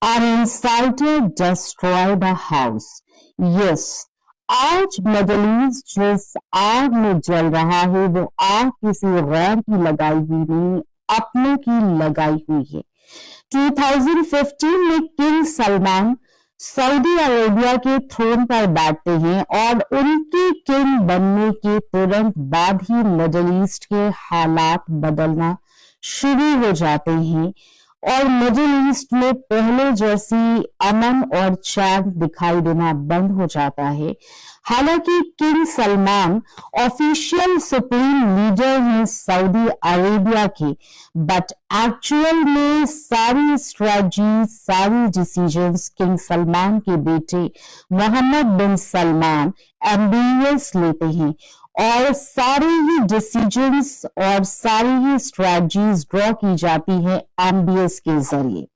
An insider destroyed the house. Yes, आज middle east जिस आग में जल रहा है वो आग किसी गैर की लगाई हुई नहीं, अपनों की लगाई हुई है। 2015 में किंग सलमान सऊदी अरेबिया के थ्रोन पर बैठते हैं और उनके किंग बनने के तुरंत बाद ही मिडल ईस्ट के हालात बदलना शुरू हो जाते हैं और मिडिल ईस्ट में पहले जैसी अमन और चैन दिखाई देना बंद हो जाता है। हालांकि king Salman official supreme leader हैं सऊदी अरेबिया के, बट एक्चुअल में सारी स्ट्रेटजी, सारी डिसीजंस किंग सलमान के बेटे मोहम्मद बिन सलमान MBS लेते हैं और सारी ही डिसीजंस और सारी ही स्ट्रेटजीज ड्रॉ की जाती है MBS के जरिए।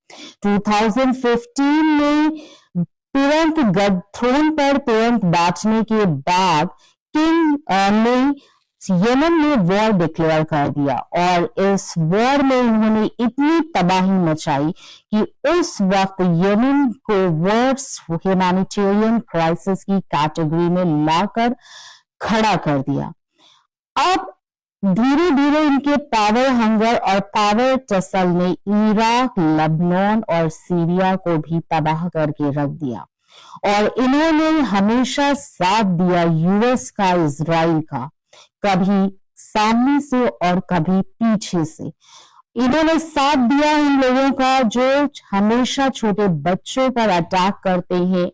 2015 में तुरंत थ्रोन पर तुरंत बैठने के बाद किंग ने यमन में वॉर डिक्लेयर कर दिया और इस वॉर में उन्होंने इतनी तबाही मचाई कि उस वक्त यमन को वर्स्ट ह्यूमैनिटेरियन क्राइसिस की कैटेगरी में लाकर खड़ा कर दिया। अब धीरे धीरे इनके पावर हंगर और पावर टसल ने इराक, लेबनान और सीरिया को भी तबाह करके रख दिया और इन्होंने हमेशा साथ दिया यूएस का, इजराइल का, कभी सामने से और कभी पीछे से। इन्होंने साथ दिया इन लोगों का जो हमेशा छोटे बच्चों पर अटैक करते हैं,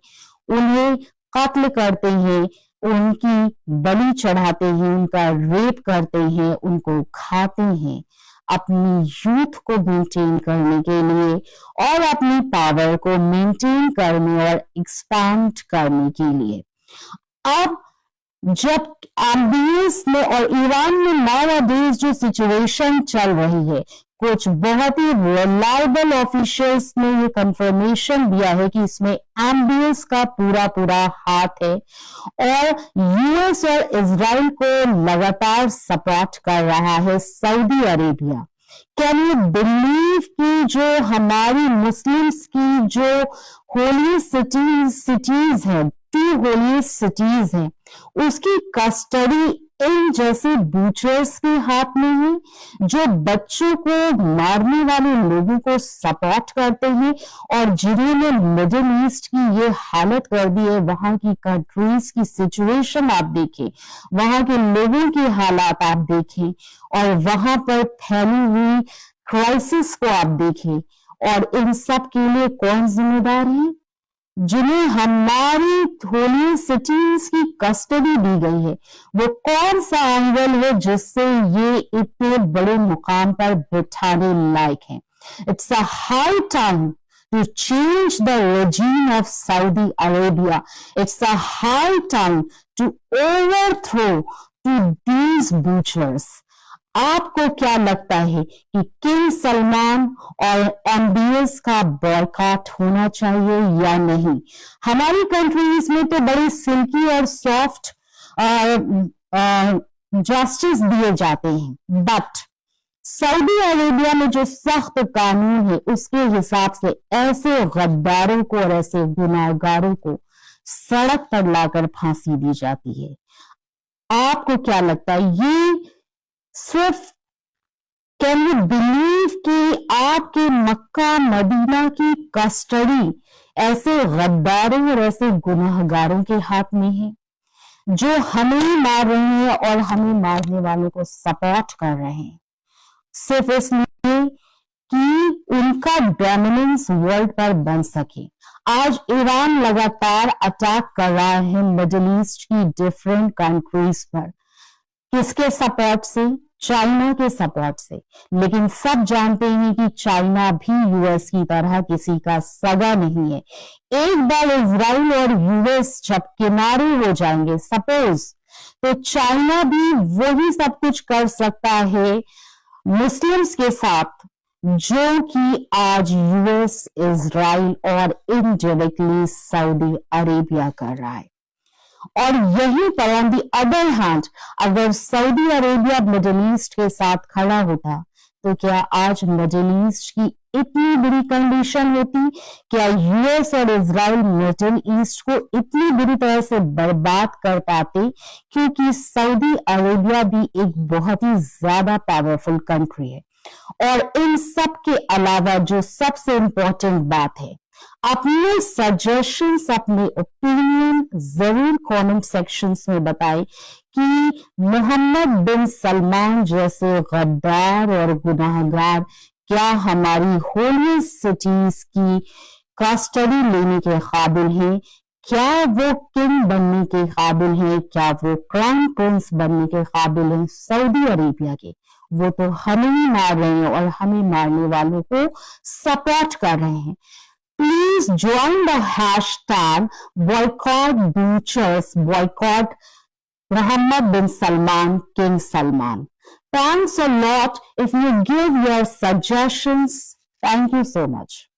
उन्हें कत्ल करते हैं, उनकी बलि चढ़ाते हैं, उनका रेप करते हैं, उनको खाते हैं अपनी यूथ को मेंटेन करने के लिए और अपनी पावर को मेंटेन करने और एक्सपैंड करने के लिए। अब जब MBS में और ईरान में नाउ जो सिचुएशन चल रही है, कुछ बहुत ही रिलायबल ऑफिशियल्स ने ये कंफर्मेशन दिया है कि इसमें MBS का पूरा पूरा हाथ है और यूएस और इजराइल को लगातार सपोर्ट कर रहा है Saudi Arabia. Can you believe कि जो हमारी मुस्लिम्स की जो होली सिटीज हैं, 2 होली सिटीज हैं, उसकी कस्टडी इन जैसे बूचर्स के हाथ में है जो बच्चों को मारने वाले लोगों को सपोर्ट करते हैं और जिन्होंने मिडिल ईस्ट की ये हालत कर दी है। वहां की कंट्रीज की सिचुएशन आप देखें, वहां के लोगों की हालात आप देखें और वहां पर फैली हुई क्राइसिस को आप देखें और इन सब के लिए कौन जिम्मेदार है? जिन्हें हमारी होली सिटीज की कस्टडी दी गई है, वो कौन सा एंगल है जिससे ये इतने बड़े मुकाम पर बिठाने लायक है? It's a high time to change the regime of Saudi Arabia. It's a high time to overthrow to these butchers. आपको क्या लगता है कि किंग सलमान और MBS का बॉयकॉट होना चाहिए या नहीं? हमारी कंट्रीज में तो बड़ी सिल्की और सॉफ्ट जस्टिस दिए जाते हैं, बट सऊदी अरेबिया में जो सख्त कानून है उसके हिसाब से ऐसे गद्दारों को और ऐसे गुनाहगारों को सड़क पर लाकर फांसी दी जाती है। आपको क्या लगता है? ये सिर्फ कैन यू बिलीव कि आपके मक्का मदीना की कस्टडी ऐसे गद्दारों और ऐसे गुनाहगारों के हाथ में है जो हमें मार रहे हैं और हमें मारने वालों को सपोर्ट कर रहे हैं सिर्फ इसलिए कि उनका डोमिनेंस वर्ल्ड पर बन सके। आज ईरान लगातार अटैक कर रहा है मिडिल ईस्ट की डिफरेंट कंट्रीज पर। किसके सपोर्ट से? चाइना के सपोर्ट से। लेकिन सब जानते हैं कि चाइना भी यूएस की तरह किसी का सगा नहीं है। एक बार इजराइल और यूएस जब किनारे हो जाएंगे सपोज, तो चाइना भी वही सब कुछ कर सकता है मुस्लिम्स के साथ जो कि आज यूएस, इजराइल और इनडायरेक्टली सऊदी अरेबिया कर रहा है। और यही पर ऑन दी अदर हैंड अगर सऊदी अरेबिया मिडिल ईस्ट के साथ खड़ा होता तो क्या आज मिडिल ईस्ट की इतनी बुरी कंडीशन होती, क्या यूएस और इजराइल मिडिल ईस्ट को इतनी बुरी तरह से बर्बाद कर पाते, क्योंकि सऊदी अरेबिया भी एक बहुत ही ज्यादा पावरफुल कंट्री है। और इन सब के अलावा जो सबसे इंपॉर्टेंट बात है, अपने सजेशंस, अपने ओपिनियन जरूर कमेंट सेक्शंस में बताएं कि मोहम्मद बिन सलमान जैसे गद्दार और गुनाहगार क्या हमारी होली सिटीज की कस्टडी लेने के काबिल हैं, क्या वो किंग बनने के काबिल हैं, क्या वो क्राउन प्रिंस बनने के काबिल हैं सऊदी अरेबिया के। वो तो हमें ही मार रहे हैं और हमें मारने वालों को सपोर्ट कर रहे हैं। Please join the hashtag boycott butchers, boycott Mohammed bin Salman, King Salman. Thanks a lot if you give your suggestions. Thank you so much.